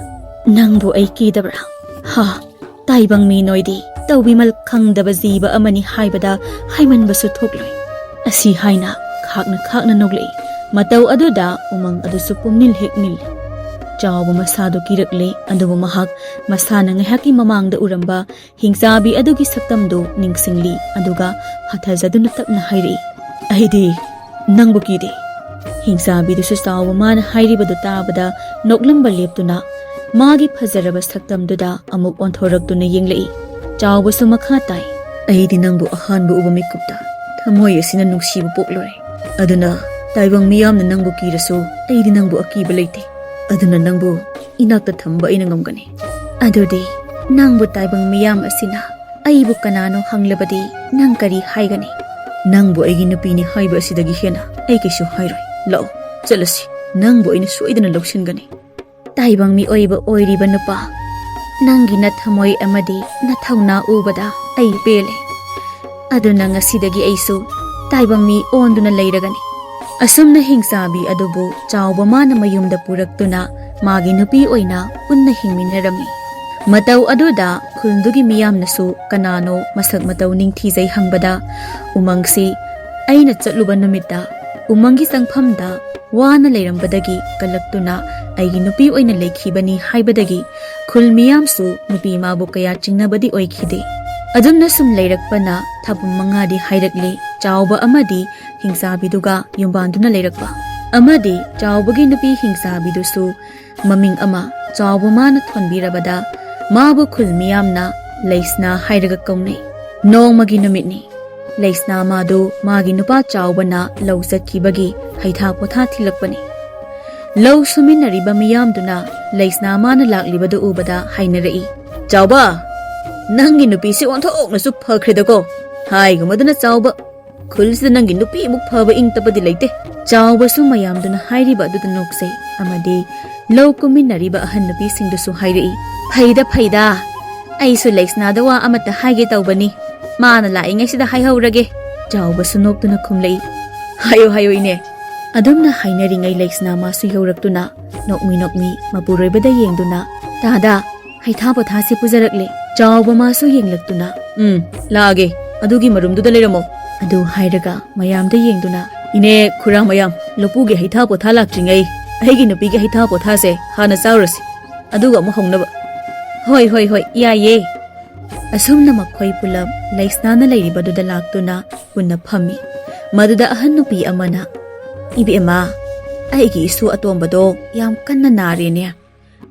ꯅꯪꯕꯨ ꯑꯩ ꯀꯤꯗꯕ꯭ꯔꯥ? ꯍꯥ, ꯇꯥꯏꯕꯪ ꯃꯤ ꯅꯣꯏꯗꯤ ꯇꯧꯕꯤꯃꯜ ꯈꯪꯗꯕ ꯖꯤꯕ ꯑꯃꯅꯤ ꯍꯥꯏꯕꯗ ꯍꯥꯏꯃꯟꯕꯁꯨ ꯊꯣꯛꯂꯣꯏ꯫ ꯑꯁꯤ ꯍꯥꯏꯅ ꯈꯥꯛꯅ ꯈꯥꯛꯅ ꯅꯣꯛꯂꯛꯏ꯫ ꯃꯇꯧ ꯑꯗꯨꯗ ꯎꯃꯪ ꯑꯗꯨꯁꯨ ꯄꯨꯝꯅꯤꯜ ꯍꯦꯛ ꯅꯤꯜꯂꯤ꯫ ꯆꯥꯎꯕ ꯃꯁꯥꯗꯨ ꯀꯤꯔꯛꯂꯦ, ꯑꯗꯨꯕꯨ ꯃꯍꯥꯛ ꯃꯁꯥꯅ ꯉꯥꯏꯍꯥꯛꯀꯤ ꯃꯃꯥꯡꯗ ꯎꯔꯝꯕ ꯍꯤꯡꯆꯥꯕꯤ ꯑꯗꯨꯒꯤ ꯁꯛꯇꯝꯗꯨ ꯅꯤꯡꯁꯤꯡꯂꯤ, ꯑꯗꯨꯒ ꯍꯟꯊꯖꯗꯨꯅ ꯇꯞꯅ ꯍꯥꯏꯔꯛꯏ, ꯑꯩꯗꯤ ꯅꯪꯕꯨ ꯀꯤꯗꯦ꯫ ꯍꯤꯡꯆꯥꯕꯤꯗꯨꯁꯨ ꯆꯥꯎꯕ ꯃꯥꯅ ꯍꯥꯏꯔꯤꯕꯗꯨ ꯇꯥꯕꯗ ꯅꯣꯛꯂꯝꯕ ꯂꯦꯞꯇꯨꯅ ꯃꯥꯒꯤ ꯐꯖꯔꯕ ꯁꯛꯇꯝꯗꯨꯗ ꯑꯃꯨꯛ ꯑꯣꯟꯊꯣꯔꯛꯇꯨꯅ ꯌꯦꯡꯂꯛꯏ꯫ ꯆꯥꯎꯕꯁꯨ ꯃꯈꯥ ꯇꯥꯏ, ꯑꯩꯗꯤ ꯅꯪꯕꯨ ꯑꯍꯥꯟꯕ ꯎꯕ ꯃꯤꯀꯨꯞꯇ ꯊꯃꯣꯏ ꯑꯁꯤꯅ ꯅꯨꯡꯁꯤꯕ ꯄꯣꯛꯂꯨꯔꯦ꯫ ꯑꯗꯨꯅ ꯇꯥꯏꯕꯪ ꯃꯤꯌꯥꯝꯅ ꯅꯪꯕꯨ ꯀꯤꯔꯁꯨ ꯑꯩꯗꯤ ꯅꯪꯕꯨ ꯑꯀꯤꯕ ꯂꯩꯇꯦ꯫ ꯑꯗꯨꯅ ꯅꯪꯕꯨ ꯏꯅꯥꯛꯇ ꯊꯝꯕ ꯑꯩꯅ ꯉꯝꯒꯅꯤ꯫ ꯑꯗꯨꯗꯤ ꯅꯪꯕꯨ ꯇꯥꯏꯕꯪ ꯃꯤꯌꯥꯝ ꯑꯁꯤꯅ ꯑꯩꯕꯨ ꯀꯅꯥꯅꯣ ꯍꯪꯂꯕꯗꯤ ꯅꯪ ꯀꯔꯤ ꯍꯥꯏꯒꯅꯤ? ꯅꯪꯕꯨ ꯑꯩꯒꯤ ꯅꯨꯄꯤꯅꯤ ꯍꯥꯏꯕ ꯑꯁꯤꯗꯒꯤ ꯍꯦꯟꯅ ꯑꯩ ꯀꯩꯁꯨ ꯍꯥꯏꯔꯣꯏ꯫ ꯂꯥꯛꯑꯣ ꯆꯠꯂꯁꯤ, ꯅꯪꯕꯨ ꯑꯩꯅ ꯁꯣꯏꯗꯅ ꯂꯧꯁꯤꯟꯒꯅꯤ꯫ ꯇꯥꯏꯕꯪ ꯃꯤꯑꯣꯏꯕ ꯑꯣꯏꯔꯤꯕ ꯅꯨꯄꯥ, ꯅꯪꯒꯤ ꯅꯊꯃꯣꯏ ꯑꯃꯗꯤ ꯅꯊꯧꯅꯥ ꯎꯕꯗ ꯑꯩ ꯄꯦꯜꯂꯦ꯫ ꯑꯗꯨꯅ ꯉꯁꯤꯗꯒꯤ ꯑꯩꯁꯨ ꯇꯥꯏꯕꯪ ꯃꯤ ꯑꯣꯟꯗꯨꯅ ꯂꯩꯔꯒꯅꯤ꯫ ꯑꯁꯨꯝꯅ ꯍꯤꯡꯆꯥꯕꯤ ꯑꯗꯨꯕꯨ ꯆꯥꯎꯕ ꯃꯥꯅ ꯃꯌꯨꯝꯗ ꯄꯨꯔꯛꯇꯨꯅ ꯃꯥꯒꯤ ꯅꯨꯄꯤ ꯑꯣꯏꯅ ꯄꯨꯟꯅ ꯍꯤꯡꯃꯤꯟꯅꯔꯝꯃꯤ꯫ ꯃꯇꯧ ꯑꯗꯨꯗ ꯈꯨꯜꯗꯨꯒꯤ ꯃꯤꯌꯥꯝꯅꯁꯨ ꯀꯅꯥꯅꯣ ꯃꯁꯛ ꯃꯇꯧ ꯅꯤꯡꯊꯤꯖꯩ ꯍꯪꯕꯗ ꯎꯃꯪꯁꯤ ꯑꯩꯅ ꯆꯠꯂꯨꯕ ꯅꯨꯃꯤꯠꯇ ꯎꯃꯪꯒꯤ ꯆꯪꯐꯝꯗ ꯋꯥꯅ ꯂꯩꯔꯝꯕꯗꯒꯤ ꯀꯜꯂꯛꯇꯨꯅ ꯑꯩꯒꯤ ꯅꯨꯄꯤ ꯑꯣꯏꯅ ꯂꯩꯈꯤꯕꯅꯤ ꯍꯥꯏꯕꯗꯒꯤ ꯈꯨꯜ ꯃꯤꯌꯥꯝꯁꯨ ꯅꯨꯄꯤ ꯃꯥꯕꯨ ꯀꯌꯥ ꯆꯤꯡꯅꯕꯗꯤ ꯑꯣꯏꯈꯤꯗꯦ꯫ ꯑꯗꯨꯝꯅ ꯁꯨꯝ ꯂꯩꯔꯛꯄꯅ ꯊꯥꯕꯨꯡ ꯃꯉꯥꯗꯤ ꯍꯥꯏꯔꯛꯂꯤ꯫ ꯆꯥꯎꯕ ꯑꯃꯗꯤ ꯍꯤꯡꯆꯥꯕꯤꯗꯨꯒ ꯌꯨꯝꯕꯥꯟꯗꯨꯅ ꯂꯩꯔꯛꯄ, ꯑꯃꯗꯤ ꯆꯥꯎꯕꯒꯤ ꯅꯨꯄꯤ ꯍꯤꯡꯆꯥꯕꯤꯗꯨꯁꯨ ꯃꯃꯤꯡ ꯑꯃ ꯆꯥꯎꯕ ꯃꯥꯅ ꯊꯣꯟꯕꯤꯔꯕꯗ ꯃꯥꯕꯨ ꯈꯨꯜ ꯃꯤꯌꯥꯝꯅ ꯂꯩꯁꯅꯥ ꯍꯥꯏꯔꯒ ꯀꯧꯅꯩ꯫ ꯅꯣꯡꯃꯒꯤ ꯅꯨꯃꯤꯠꯅꯤ꯫ ꯂꯩꯁꯅꯥ ꯃꯥꯗꯨ ꯃꯥꯒꯤ ꯅꯨꯄꯥ ꯆꯥꯎꯕꯅ ꯂꯧ ꯆꯠꯈꯤꯕꯒꯤ ꯍꯩꯊꯥ ꯄꯣꯊꯥ ꯊꯤꯜꯂꯛꯄꯅꯤ꯫ ꯂꯧ ꯁꯨꯃꯤꯟꯅꯔꯤꯕ ꯃꯤꯌꯥꯝꯗꯨꯅ ꯂꯩꯁꯅꯥ ꯃꯥꯅ ꯂꯥꯛꯂꯤꯕꯗꯨ ꯎꯕꯗ ꯍꯥꯏꯅꯔꯛꯏ, ꯆꯥꯎꯕ, ꯅꯪꯒꯤ ꯅꯨꯄꯤꯁꯤ ꯑꯣꯟꯊꯣꯛꯅꯁꯨ ꯐꯈ꯭ꯔꯦꯗꯀꯣ꯫ ꯍꯥꯏꯒꯨꯝꯕꯗꯨꯅ ꯆꯥꯎꯕ, ꯈꯨꯜꯁꯤꯗ ꯅꯪꯒꯤ ꯅꯨꯄꯤꯃꯨꯛ ꯐꯕ ꯏꯪ ꯇꯞꯄꯗꯤ ꯂꯩꯇꯦ꯫ ꯆꯥꯎꯕꯁꯨ ꯃꯌꯥꯝꯗꯨꯅ ꯍꯥꯏꯔꯤꯕ ꯑꯗꯨꯗ ꯅꯣꯛꯆꯩ, ꯑꯃꯗꯤ ꯂꯧ ꯀꯨꯝꯃꯤꯟꯅꯔꯤꯕ ꯑꯍꯟ ꯅꯨꯄꯤꯁꯤꯡꯗꯨꯁꯨ ꯍꯥꯏꯔꯛꯏ, ꯐꯩꯗ ꯐꯩꯗ, ꯑꯩꯁꯨ ꯂꯩꯁꯅꯥꯗ ꯋꯥ ꯑꯃꯠꯇ ꯍꯥꯏꯒꯦ ꯇꯧꯕꯅꯤ, ꯃꯥꯅ ꯂꯥꯛꯏꯉꯩꯁꯤꯗ ꯍꯥꯏꯍꯧꯔꯒꯦ꯫ ꯆꯥꯎꯕꯁꯨ ꯅꯣꯛꯇꯨꯅ ꯈꯨꯝꯂꯛꯏ, ꯍꯥꯏꯌꯣ ꯍꯥꯏꯌꯣ ꯏꯅꯦ꯫ ꯑꯗꯨꯝꯅ ꯍꯥꯏꯅꯔꯤꯉꯩ ꯂꯩꯁꯅꯥ ꯃꯥꯁꯨ ꯌꯧꯔꯛꯇꯨꯅ ꯅꯣꯛꯃꯤ ꯅꯣꯛꯃꯤ ꯃꯄꯨꯔꯣꯏꯕꯗ ꯌꯦꯡꯗꯨꯅ, ꯇꯥꯗ, ꯍꯩꯊꯥ ꯄꯣꯊꯥꯁꯤ ꯄꯨꯖꯔꯛꯂꯦ꯫ ꯆꯥꯎꯕ ꯃꯥꯁꯨ ꯌꯦꯡꯂꯛꯇꯨꯅ, ꯂꯥꯛꯑꯒꯦ, ꯑꯗꯨꯒꯤ ꯃꯔꯨꯝꯗꯨꯗ ꯂꯩꯔꯝꯃꯣ꯫ ꯑꯗꯨ ꯍꯥꯏꯔꯒ ꯃꯌꯥꯝꯗ ꯌꯦꯡꯗꯨꯅ, ꯏꯅꯦ ꯈꯨꯔꯥ ꯃꯌꯥꯝ, ꯂꯨꯄꯨꯒꯤ ꯍꯩꯊꯥ ꯄꯣꯊꯥ ꯂꯥꯛꯇ꯭ꯔꯤꯉꯩ ꯑꯩꯒꯤ ꯅꯨꯄꯤꯒꯤ ꯍꯩꯊꯥ ꯄꯣꯊꯥꯁꯦ ꯍꯥꯟꯅ ꯆꯥꯎꯔꯁꯤ, ꯑꯗꯨꯒ ꯑꯃꯨꯛ ꯍꯧꯅꯕ꯫ ꯍꯣꯏ ꯍꯣꯏ ꯍꯣꯏ, ꯌꯥꯏꯌꯦ꯫ ꯑꯁꯨꯝꯅ ꯃꯈꯣꯏ ꯄꯨꯂꯞ ꯂꯩꯁꯅꯥꯅ ꯂꯩꯔꯤꯕꯗꯨꯗ ꯂꯥꯛꯇꯨꯅ ꯄꯨꯟꯅ ꯐꯝꯃꯤ꯫ ꯃꯗꯨꯗ ꯑꯍꯟ ꯅꯨꯄꯤ ꯑꯃꯅ, ꯏꯕꯦꯝꯃ, ꯑꯩꯒꯤ ꯏꯁꯨ ꯑꯇꯣꯝꯕꯗꯣ ꯌꯥꯝ ꯀꯟꯅ ꯅꯥꯔꯦꯅꯦ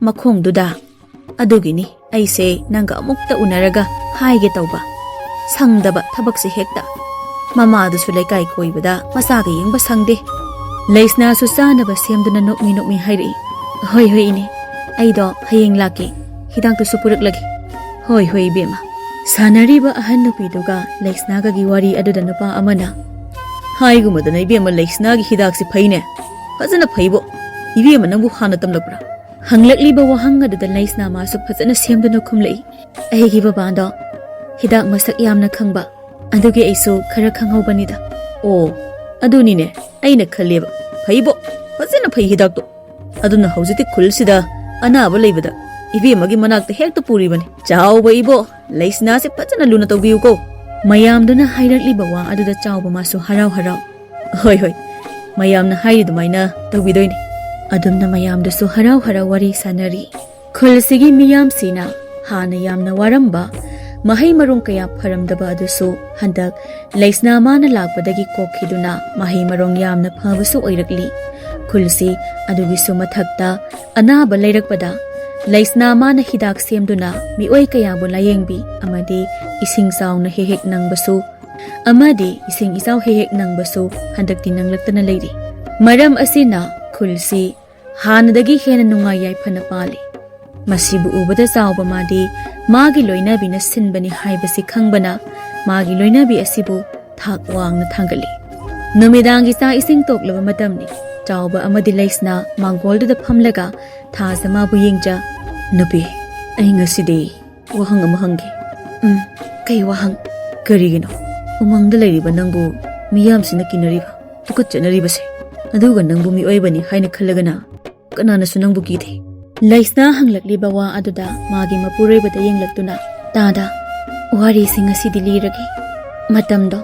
ꯃꯈꯣꯡꯗꯨꯗ, ꯑꯗꯨꯒꯤꯅꯤ ꯑꯩꯁꯦ ꯅꯪꯒ ꯑꯃꯨꯛꯇ ꯎꯅꯔꯒ ꯍꯥꯏꯒꯦ ꯇꯧꯕ, ꯁꯪꯗꯕ ꯊꯕꯛꯁꯦ ꯍꯦꯛꯇ, ꯃꯃꯥꯗꯨꯁꯨ ꯂꯩꯀꯥꯏ ꯀꯣꯏꯕꯗ ꯃꯆꯥꯒ ꯌꯦꯡꯕ ꯁꯪꯗꯦ꯫ ꯂꯩꯁꯅꯥꯁꯨ ꯆꯥꯅꯕ ꯁꯦꯝꯗꯨꯅ ꯅꯣꯛꯃꯤ ꯅꯣꯛꯃꯤ ꯍꯥꯏꯔꯛꯏ, ꯍꯣꯏ ꯍꯣꯏ ꯏꯅꯦ, ꯑꯩꯗꯣ ꯍꯌꯦꯡ ꯂꯥꯛꯀꯦ, ꯍꯤꯗꯥꯛꯇꯨꯁꯨ ꯄꯨꯔꯛꯂꯒꯦ꯫ ꯍꯣꯏ ꯍꯣꯏ ꯏꯕꯦꯝꯃ꯫ ꯁꯥꯟꯅꯔꯤꯕ ꯑꯍꯟ ꯅꯨꯄꯤꯗꯨꯒ ꯂꯩꯁꯅꯥꯒꯒꯤ ꯋꯥꯔꯤ ꯑꯗꯨꯗ ꯅꯨꯄꯥ ꯑꯃꯅ, ꯍꯥꯏꯒꯨꯝꯕꯗꯅ ꯏꯕꯦꯝꯃ ꯂꯩꯁꯅꯥꯒꯤ ꯍꯤꯗꯥꯛꯁꯤ ꯐꯩꯅꯦ, ꯐꯖꯅ ꯐꯩꯕꯣ, ꯏꯕꯦꯝꯃ ꯅꯪꯕꯨ ꯍꯥꯟꯅ ꯇꯝꯂꯛꯄ꯭ꯔꯥ? ꯍꯪꯂꯛꯂꯤꯕ ꯋꯥꯍꯪ ꯑꯗꯨꯗ ꯂꯩꯁꯅꯥ ꯃꯥꯁꯨ ꯐꯖꯅ ꯁꯦꯝꯗꯨꯅ ꯈꯨꯝꯂꯛꯏ, ꯑꯩꯒꯤ ꯕꯕꯥꯗꯣ ꯍꯤꯗꯥꯛ ꯃꯁꯛ ꯌꯥꯝꯅ ꯈꯪꯕ, ꯑꯗꯨꯒꯤ ꯑꯩꯁꯨ ꯈꯔ ꯈꯪꯍꯧꯕꯅꯤꯗ꯫ ꯑꯣ, ꯑꯗꯨꯅꯤꯅꯦ ꯑꯩꯅ ꯈꯜꯂꯦꯕ, ꯐꯩꯕꯣ, ꯐꯖꯅ ꯐꯩ ꯍꯤꯗꯥꯛꯇꯣ꯫ ꯑꯗꯨꯅ ꯍꯧꯖꯤꯛꯇꯤ ꯈꯨꯜꯁꯤꯗ ꯑꯅꯥꯕ ꯂꯩꯕꯗ Ibemagi manakta hekta puribani. Chawba ibo, laisna se fajana luna tawbiyuko. mayamduna hairakliba wa aduda chawba masu harau harau. Hoi hoi. Mayamna haidumaina tawbidoini. Adumna mayamdasu harau harau wari sanari. Khulsigi miyam sina hana yamna waramba mahai marung kaya pharamdaba adusu handak laisna mana lakpadagi kokhiduna mahai marung yamna phabasu oirakli. Khulsi adugisu mathakta anaba leirakpada laisna mana hidak semduna mioi kayabu layengbi amadi ising sauna hehek nangbasu amadi ising isaw hehek nangbasu handakti nanglaktana leiri. Maram asina khulsi hanadagi hena nungay yaifana pali. Masibu ubada chawba madi magi loinabi na sinbani haibasi khangbana magi loinabi asibu thak wangna thangali. Numidangi sa ising toklaba matamni chawba amadi laisna mangolda phamlaga thasama bu yengja. Nupi, ai ngasidi wahang ama hangge. Kai wahang Karigino umangda leiriba nangbu miyamsina kinariba tukatchanariba se aduga nangbu miyoibani haina khallagana kananasu nangbu kithe. Laisna hanglakliba wa aduda magi mapureibada yenglaktuna tada wari sing asidi liragi matamdo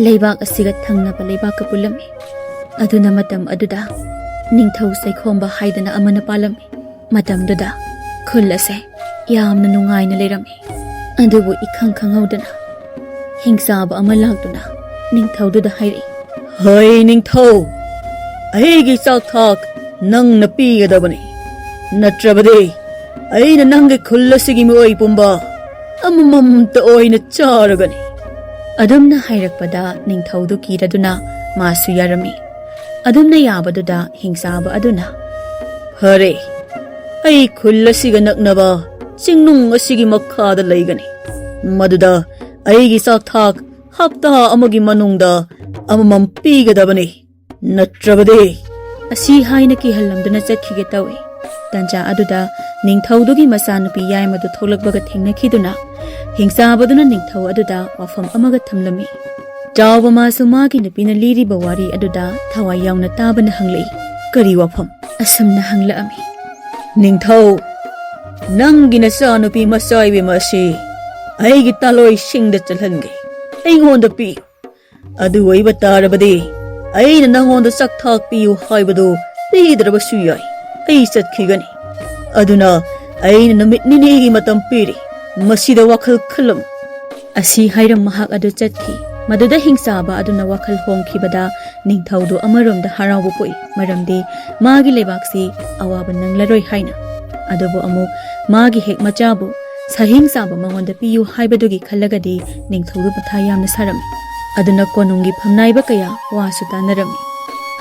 leibak asiga thangnaba leibak pulami aduna matam aduda ningthau saikhomba haidana amana palami matamduda khul ase yamna nungaina leirami adubu ikhang khanghaudana hingsaba ama lagduna ningthaududa hairi. Hoi ningthau aigi chak nang na pigadabani natrabade aina nange khullasigi mioi pumba amamamta oina charagani. Adumna hairakpada ningthaudu kiraduna masu yarami. Adumna yabaduda hingsaba aduna Hare ai khulasiga naknaba singnung asigi makhada leigani. Maduda aigi chak hapta amagi manungda amamam pigadabani natrabade. Asi haina ki halamduna chakhige tawi. Tanja aduda ningthaudugi masanupi yaimadu tholakbaga thengnakhiduna hingsabaduna ningthau aduda wafam amaga thamlami. Chawba masu magi nupina liriba wari aduda thawai yauna tabana hanglei. Kari wafam asamna hanglaami. Ningthau nangi nasanupi masaibe masi aigi taloi singda chalhange aingonda pi adu oiba tarabade aina nangonda sakthak piyu haibadu pidrabasu yai ai satkhigani aduna aina namit ninigi matam piri masida wakhal khalam. Asi hairam mahak adu chatkhi maduda hingsaba aduna wakhal hongkhibada ningthaudu amaromda harawu poi maramde magi lebaksi awaba nanglaroi haina adubu amuk magi hek machabu sahingsaba mangonda piyu haibadugi khallagadi ningthaudu patha yamna sarami. Aduna konungi phamnaiba kaya wasu tanarami.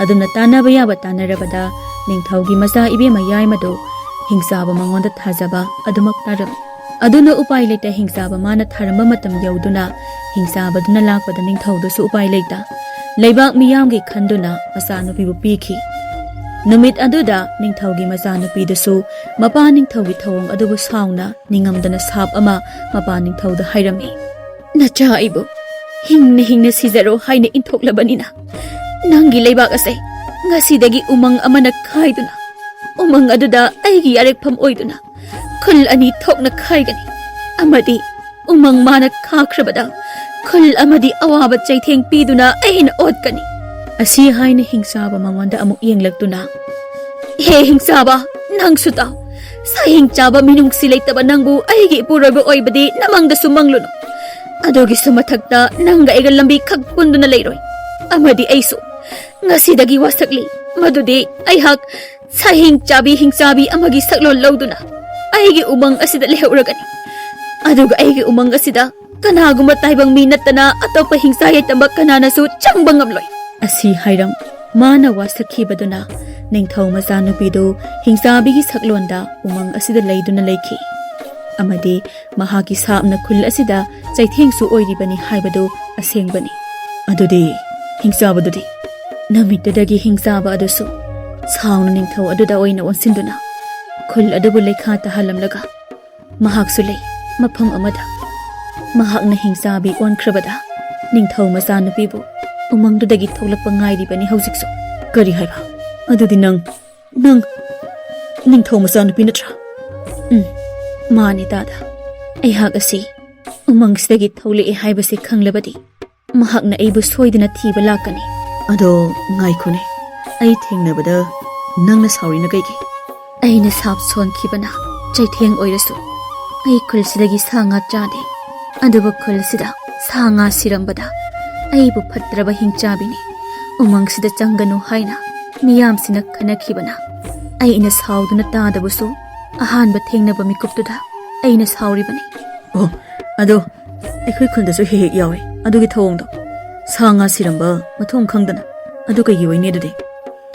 Aduna tanaba yaba tanarabada ningthaugi masa ibema yaimadu hingsaba mangonda thajaba adumak tarami. Aduna upai leita hingsaba mana tharamba matam yauduna hingsaba duna lakpada ningthaudusu upai leita leibak miyamgi khanduna masanupibu pikhi. Numit aduda ningthaugi masanupidusu mapa ningthaugi thawong adubu sauna ningamdana sap ama mapa ningthauda hairami. Nacha ibu hingna sizaro haina inthoklabanina nangi leibak ase ngasidagi umang amana khaiduna umang aduda aigi yarekpham oiduna khul ani thokna khaigani amadi umang mana khakhrabada khul amadi awaba chaitheng piduna aina otkani. Asi haina hingsaba mangonda amuk yenglaktuna he hingsaba nangsu taw sa hingchaba minung silaitaba nangbu aigi puroba oibadi namangda sumanglunu adogi sumathakta nanga ega lambi khakpunduna leiroi amadi aisu ngasidagi wasakli madudi aihak sa hingchabi amagi saklo lawduna aigi umang asida leheuragani aduga aigi umang asida kanaguma taibang minatana atopa hingsa yaitamba kananasu changba ngamloi. Asi hairam mana wasakhibaduna ningthau masanupidu hingsabigi saklonda umang asida leiduna leikhi amadi mahaki saapna khul asida chaithengsu oiribani haibadu asengbani. Adudi hingsabadudi namitadagi hingsaba adusu sauna ningthau aduda oina onsinduna khul adubu lekha tahalamlaga mahaksu lei mapham amada mahakna hingsabi onkrabada ningthau masanupibu umangdudagi tholakpa ngairibani haujiksu. Kari haiba adudi nang ningthau masanupi natra Mani dada. Aihak asi. Umangsidagi thawli haibasi khanglabadi. Mahakna aibu soidana thiba lakani. Ado ngaikune. Ai thengnabada nangna saurina kaigi. Aina sap sonkibana chaitheng oirasu. Ai khulsidagi sanga chade. Aduba khulsida sanga sirambada. Aibu phatraba hingchabini. Umangsida changanu haina. Miyamsina khanakhibana. Aina sauduna tadabusu. Ahanba thengnaba mikuptuda. Aina sauribani. Oh, ado aikhoi khundasu he yawe. Adugi thawongdo. Sanga siramba mathong khangdana. Adu kaigi oine dudi.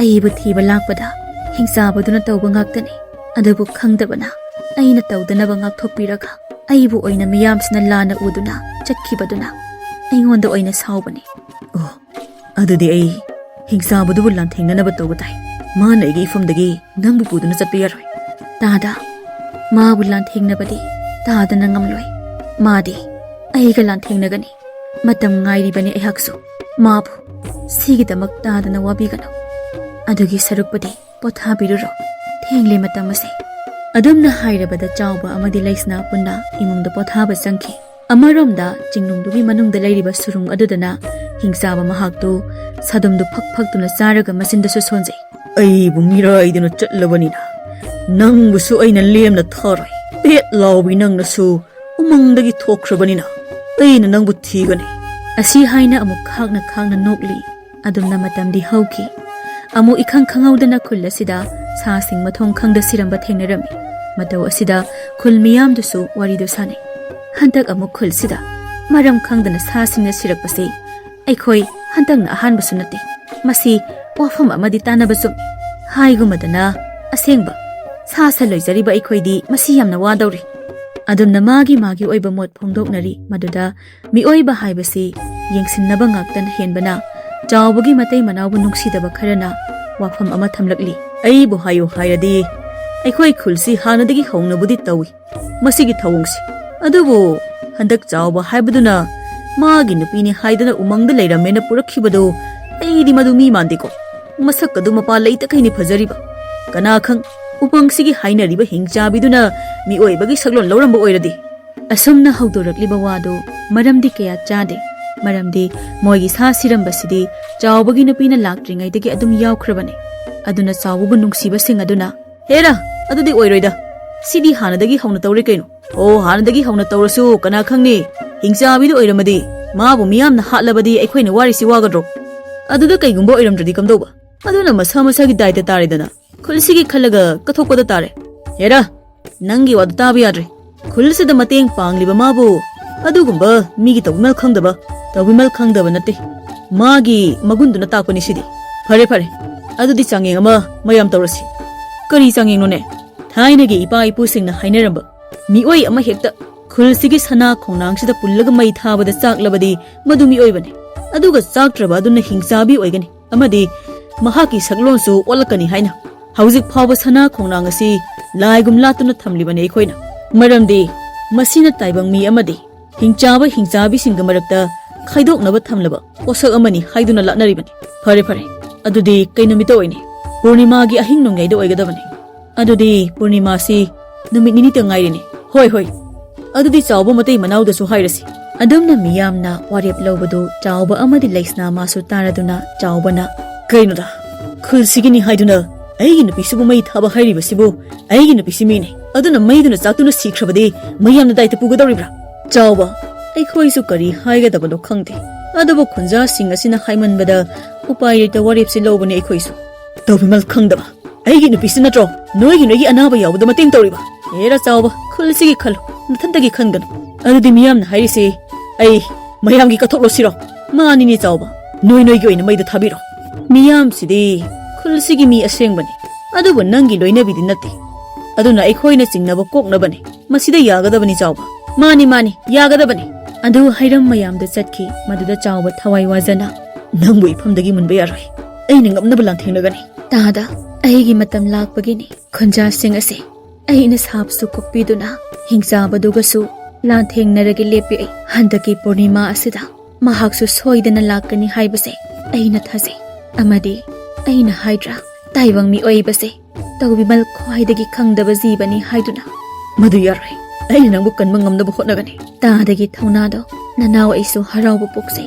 Aibu thiba lakpada. Hingchabaduna tawba ngaktani. Adubu khangdabana. Aina tawdanaba ngakthokpiraga. Aibu oina miyamsina lana uduna. Chatkibaduna. Aingonda oina saubani. Oh, adudi ai hingchabadubu lanthengnanaba tawbatai. Mana igi ifamdagi nangbu puduna chatpa yaroi. Dada, maabu lanthengnabadi dadana ngamloi. Madi aiga lanthengnagani. Matam ngairibani aihaksu. Maabu sigidamak dadana wabigano. Adugi sarukpadi pothabiruro. Thengli matamase. Adumna hairabada chawba amadi laisna punna imungda pothaba changki. Amaromda jingnungdugi manungda lairiba surung adudana hingchaba mahaktu sadumdu phakphakduna charaga masindasu sonjai. Ai bumira iduna chatlabanina. Nangbusu aina lemna tharoi. Pet lawi nangnasu umangdagi thokrabanina. Aina nangbu thigani. Asi haina amuk khagna nokli. Adumna matamdi hauki. Amu ikhang khangaudana khul asida sa sing mathong khangda siramba thengnarami. Mataw asida khul miyamdusu waridu sane. Hantak amuk khul sida maram khangdana sa singna sirakpase. Aikhoi hantangna ahanbasu nate. Masi wafam amadi tanabasum. Haigumadana asengba. Sa loizariba aikhoidi masi yamna wadawri. Adumna magi oiba mot phongdoknari maduda mi oiba haibasi yengsinnaba ngaktan henbana chawbagi matai manawbu nungsidaba kharana wafam ama thamlakli. Aibu hayo hairadi aikhoi khulsi hanadagi hongnabudi tawi. Masigi thawongsi. Adubu handak chawba haibaduna magi nupini haidana umangda leiramena purakhibadu aidi madu mi mandiko. Masak adu mapa leita kaini phajariba. Kana khang upangsigi hainariba hingchabiduna mi oibagi saglon loramba oiradi. Asumna haudorakliba wado maramdi kaya chade. Maramdi moigi sa sirambasidi chawbagi nupina laktringaidagi adum yawkhrabane. Aduna chawbu nungsiba sing aduna hera adudi oiroida. Sidi hanadagi hauna tawre kaino. Oh hanadagi hauna tawrasu kana khangni hingchabidu oiramadi mabu miyamna hatlabadi aikhoina warisi wagadro. Aduda kaigumba oiramdradi kamdoba. Aduna masa masagi daita taridana. Khulsigi khalaga kathokpada tare. Hera nangi wadu tabi yadre. Khulsida mateng pangliba mabu adugumba migi tawbimal khangdaba nate. Magi magunduna takpani sidi. Fare adudi changeng ama mayam tawrasi. Kari changeng none thainagi ipa ipu singna hainaramba mioi ama hekta khulsigi sana khongangsida pullaga mai thabada chaklabadi madu mioi bane. Aduga chaktraba aduna hingchabi oigani amadi mahaki saglonsu olakani haina. Hauzik phawba sana khongnang asi laigum latuna thamlibane aikhoina. Maramdi masina taibang mi amadi hingchabi singa marakta khaidoknaba thamlaba posak amani haiduna laknaribani. Fare adudi kainumita oine purnima gi ahing nongaida oigadabane. Adudi purnima si numit nini tangairini. Hoi adudi chawba matai manawdasu hairasi. Adumna miyamna warep lawbadu chawba amadi laisna masu taraduna chawbana kainoda khulsigini haiduna aigi nupisibu mai thaba hairibasibu aigi nupisimine aduna maiduna chaktuna sikhrabadi mayamna daita pugadawribra. Chawba aikhoisu kari haigadabano khangde. Adabu khunja sing asina haimanbada upai leita warepsi lawbani aikhoisu. Tawbimal khangdaba aigi nupisi natro noigi anaba yawbada mateng tawriba. Era chawba khulsigi khalo nathantagi khangdana. Adudi miyamna hairisi ai mayamgi kathoklo siro. Manini chawba noigi oina maida thabiro. Miyam sidi khulsigi mi asengbani. Adubu nangi loinabidi nate. Aduna aikhoina chingnaba koknabani. Masida yagadabani chawba. Mani yagadabani. Adu hairam mayamda chatki maduda chawba thawai wajana. Nangbu ifamdagi munba yaroi. Aina ngamnaba lanthengnagani. Tada aigi matam lakpagini khunja sing ase aina sapsu kokpiduna hingchabadugasu lanthengnaragi lepi ai handaki purnima asida mahaksu soidana lakani haibase aina thase amadi aina haidra taibang mi oibase tawbimal khwaidagi khangdaba jibani haiduna Madu yarai. Aina nangbu kanba ngamnaba hotnagani. Tadagi thaunado nanaw aisu harauba poksai.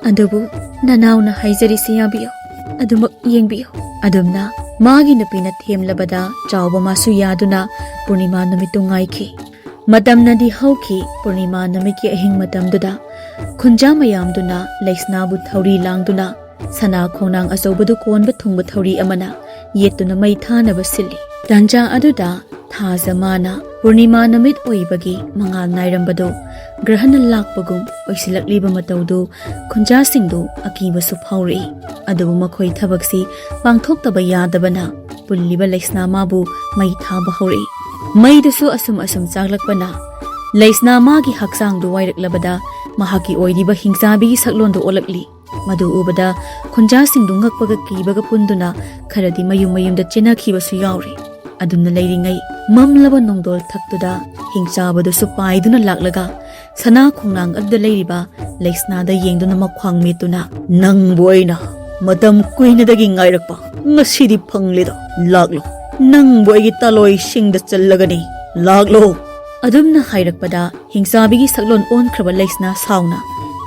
Adubu nanaw na haizari siyabiyo. Adumak yengbiyo. Adumna magi nupina themlabada chawba masu yaduna Purnima numitu ngaiki. Madamnadi hauki Purnima numiki ahing madamduda. Khunja mayamduna leisnabu thauri langduna. Sana khonang asawbadu konba thungba thauri amana. Yetuna mai thanaba silli. Tanja aduda Thazamana Purnima namit oibagi mangal nairambado grahana lakpagum oisilakliba matawdu khunja singdu akiba suphauri adubu makhoi thabaksi pangthoktaba yadabana pulliba leisna mabu mai thaba hauri maidasu asum chaglakpana leisna magi haksangdu wairaklabada mahaki oidiba hingchabigi saklondu olakli madu ubada khunja singdu ngakpaga kibaga punduna kharadi mayumda chenakhibasu yauri adumna leiringai mamlaba nongdol thaktuda hingchabadu supaiduna laklaga sana khongnang adda leiriba leisnada yengduna makhwang metuna nang boina madam kuinadagi ngairakpa ngasidi phangledo laklo nang boigi taloi singda challagani laklo adumna hairakpada hingchabigi saklon onkraba leisna sauna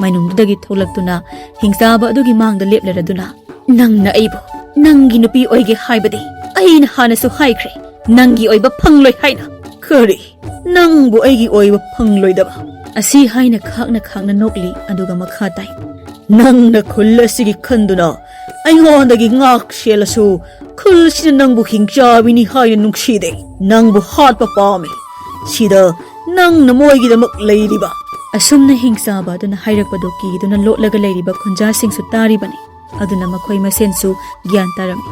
mainungdagi tholaktuna hingchaba adugi mangda lepleraduna nangna aibo nangi nupi oige haibadi aina hanasu haikre nangi oiba phangloi haina khari nangbu aigi oiba phangloi daba asi haina khakna nokli aduga makha tai nangna khullasi khanduna aingondagi ngak shelasu khulsina nangbu hingchabini haina nungside nangbu hatpa pame sida nangna moigi damak leiriba asumna hingchaba duna hairakpado ki duna lotlaga leiriba khunja singsu taribani aduna makhoi masensu gyan tarami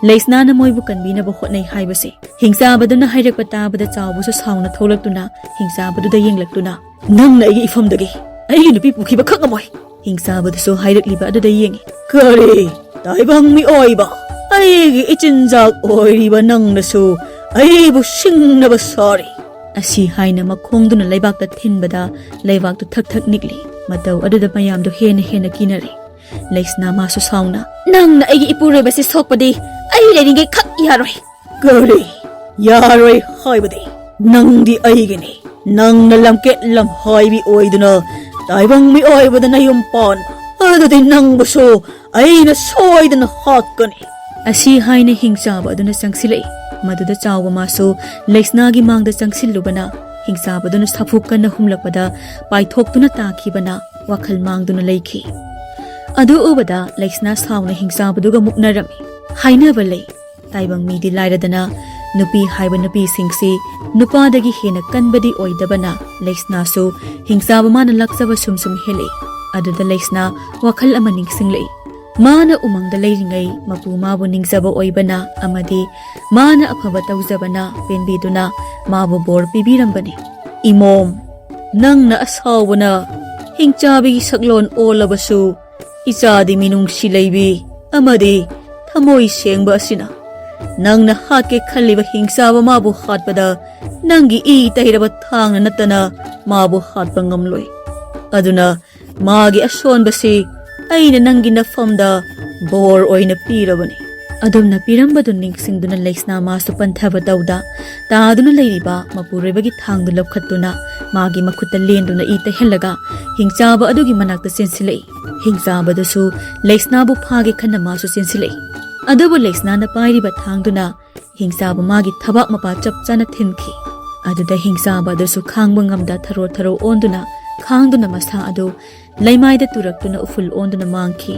leisnana moibu kanbina ba hotnai haibase hingchabaduna hairakpa tabada chawbusu sauna tholaktuna hingchabadуда yenglaktuna nangna igi ifamdagi aigi nupi pukhiba khangamoi hingchabadusu hairakliba aduda yengi kare taibang mi oiba aigi ichinjak oiriba nangnasu aibu singnaba sari asi haina makhongduna leibakta thinbada leibaktu thak nikli mataw aduda mayamdu hena kinari leisna masu sauna nangna aigi ipure basi sokpadi ai leiringe khak yaroi kare yaroi haibadi nangdi aigini nangna lamke lam haibi oiduna taibang mi oibadana yumpon adudi nangbusu aina soidana hatkani asi haina hingchaba aduna changsilai maduda chawba masu leisnagi mangda changsilubana hingchaba aduna saphukana humlakpada paithoktuna takhibana wakhal mangduna leikhi adu ubada leisna sauna hingchabaduga muknarami hainaba lei taibang midi lairadana nupi haiba nupi singsi nupadagi hena kanbadi oidabana leisna su hingchaba mana laksaba sumsum hele aduda leisna wakhal ama ningsinglei mana umangda leiringai mapu mabu ningsaba oibana amadi mana afaba tawjabana penbiduna mabu bor pibirambani imom nangna asawbana hingchabi saklon olabasu Ichadi minung silaibi amadi thamoi sengba asina nangna hatke khaliba hingchaba mabu hatpada nangi I tairaba thangna natana mabu hatpa ngamloi aduna magi asonbasi aina nangi nafamda bor oina pirabani adumna pirambadu ningsingduna leisna masu panthaba tawda taaduna leiriba mapurebagi thangdu lapkhatuna magi makhutta lenduna I tahelaga hingchaba adugi manakta sensilei hingchabadusu leisnabu phage khanna masu sensilei adubu leisnana pairiba thangduna hingchaba magi thabak mapa chapchana thinki aduda hingchabadusu khangba ngamda tharo onduna khangduna masa adu leimaida turaktuna uful onduna mangki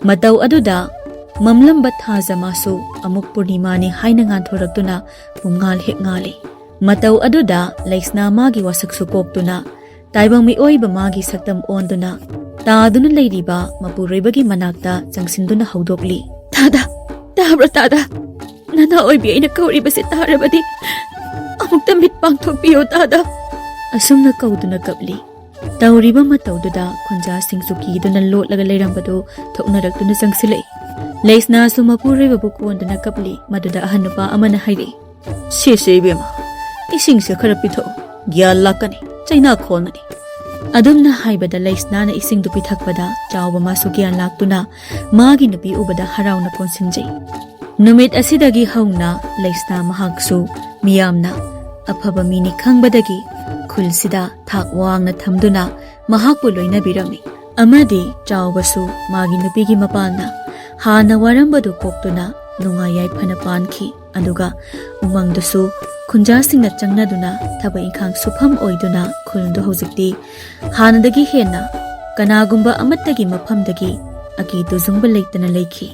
mataw aduda mamlamba thaja masu amuk purnimani haina nganthораktuna pungal hek ngali mataw aduda leisna magi wasaksu koktuna taibang mi oiba magi saktam onduna taaduna leiriba mapurebagi manakta changsinduna haudokli tada tada nana oibi aina kauribase tarabadi amukta mit pangthokpiyo tada asumna kauduna kapli tawriba matawduda khunja singsuki duna lotlaga leirambadu thoknaraktuna changsilei leisna su mapureba bukonduna kapli maduda ahanupa amana hairi sesebema isingse khara pitho gyal lakani chaina khonani adumna haibada leisna na ising du pithakpada chawba masu gyan laktuna magi nupi ubada harauna ponsinjai numit asidagi hauna leisna mahaksu miyamna ꯑꯐꯕ ꯃꯤꯅꯤ ꯈꯪꯕꯗꯒꯤ ꯈꯨꯜꯁꯤꯗ ꯊꯥꯛ ꯋꯥꯡꯅ ꯊꯝꯗꯨꯅ ꯃꯍꯥꯛꯄꯨ ꯂꯣꯏꯅꯕꯤꯔꯝꯃꯤ ꯑꯃꯗꯤ ꯆꯥꯎꯕꯁꯨ ꯃꯥꯒꯤ ꯅꯨꯄꯤꯒꯤ ꯃꯄꯥꯟꯅ ꯍꯥꯟꯅ ꯋꯥꯔꯝꯕꯗꯨ ꯀꯣꯛꯇꯨꯅ ꯅꯨꯡꯉꯥꯏ ꯌꯥꯏꯐꯅ ꯄꯥꯟꯈꯤ ꯑꯗꯨꯒ ꯎꯃꯪꯗꯨꯁꯨ ꯈꯨꯟꯖꯥꯁꯤꯡꯅ ꯆꯪꯅꯗꯨꯅ ꯊꯕꯛ ꯏꯪꯈꯥꯡ ꯁꯨꯐꯝ ꯑꯣꯏꯗꯨꯅ ꯈꯨꯜꯗꯨ ꯍꯧꯖꯤꯛꯇꯤ ꯍꯥꯟꯅꯗꯒꯤ ꯍꯦꯟꯅ ꯀꯅꯥꯒꯨꯝꯕ ꯑꯃꯠꯇꯒꯤ ꯃꯐꯝꯗꯒꯤ ꯑꯀꯤ ꯇꯨꯖꯨꯡꯕ ꯂꯩꯇꯅ ꯂꯩꯈꯤ꯫